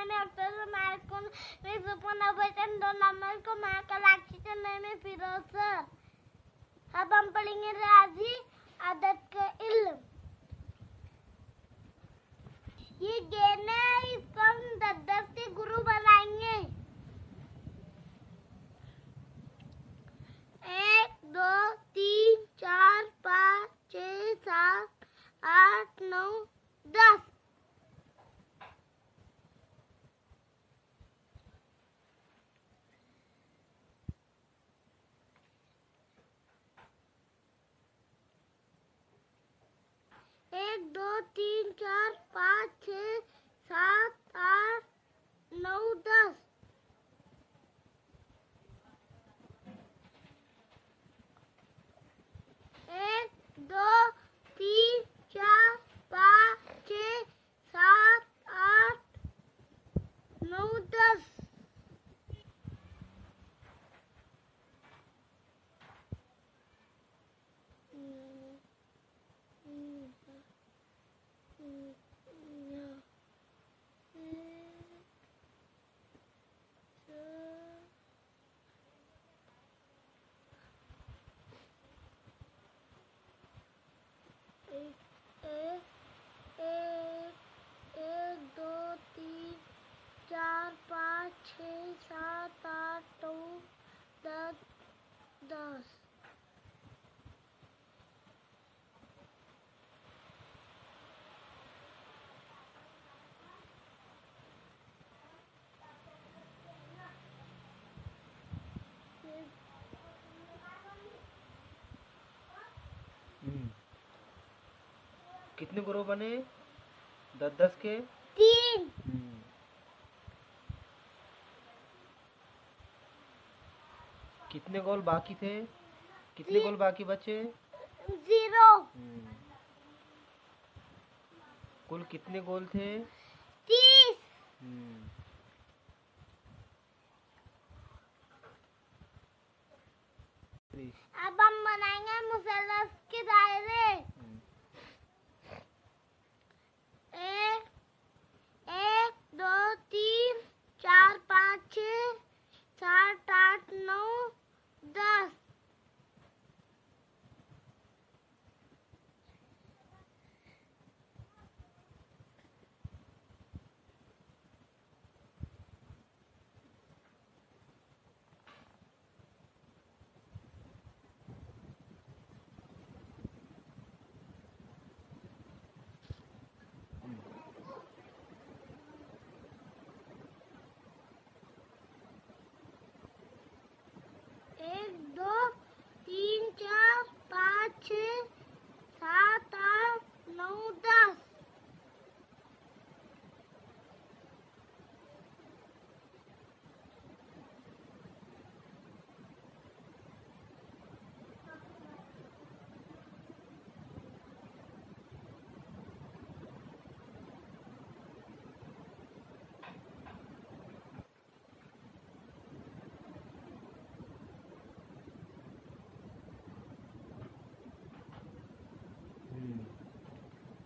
मैंने अक्टूबर मार्कुन में सुपन अवचन 2 नंबर को महाकालाक्षी चंद्र में फिरोज। अब हम पढ़ेंगे राजी आदत का इल्म। ये गेम है, इसको हम 10-10 के गुरु बनाएंगे। 1 2 3 4 5 6 7 8 9 10। एक 2 3 4 5 6 7 8 9 10। एक 2 3 4 5 6 7 8 9 10। एक 2 3 4 5 6 7 8 9 10 10। कितने ग्रुप बने? 10-10 के 3। कितने गोल बाकी थे? कितने गोल बाकी बचे? 0। कुल कितने गोल थे? 30। अब हम बनाएंगे मुसल्लस के दायरे। 1 2 3 4 5 6 7 8 9 10। एक 2 3 4 5 6 7 8 9 10।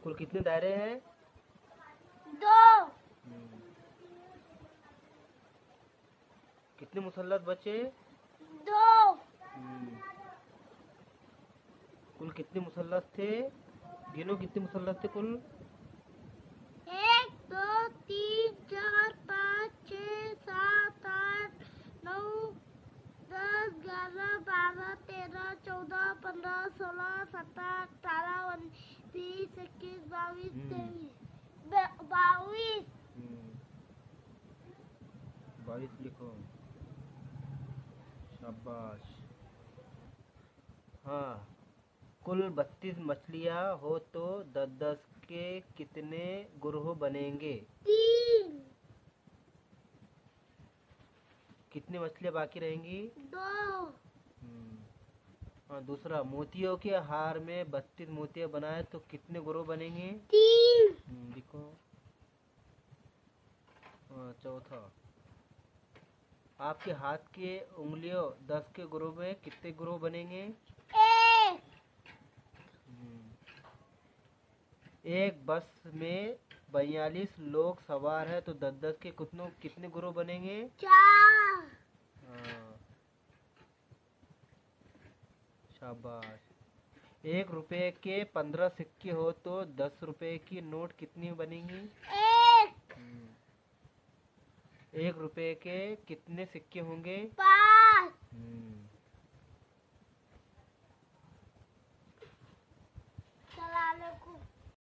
कुल कितने दायरे हैं? 2। कितने मुसल्लत बचे? 2। कुल कितने मुसल्लत थे? गिनो कितने मुसल्लत थे कुल? 1 2 3 4 5 6 7 8 9 10 11 12 13 14 15 16 17 18 19 20 21 22 23 22 लिखो। शाबाश। हाँ, कुल 32 मछलियाँ हो तो 10-10 के कितने ग्रोह बनेंगे? 3। कितनी मछलियाँ बाकी रहेंगी? 2। हाँ, दूसरा, मोतियों के हार में 32 मोतियाँ बनाए तो कितने ग्रोह बनेंगे? 3। लिखो। हाँ, चौथा, आपके हाथ के उंगलियों 10 के ग्रोह में कितने ग्रोह बनेंगे? 1। एक बस में 42 लोग सवार है तो 10-10 के कितने ग्रुप बनेंगे? 4। हाँ, शाबाश। 1 रुपए के 15 सिक्के हो तो 10 रुपए की नोट कितनी बनेंगी? 1। 1 रुपए के कितने सिक्के होंगे? 5।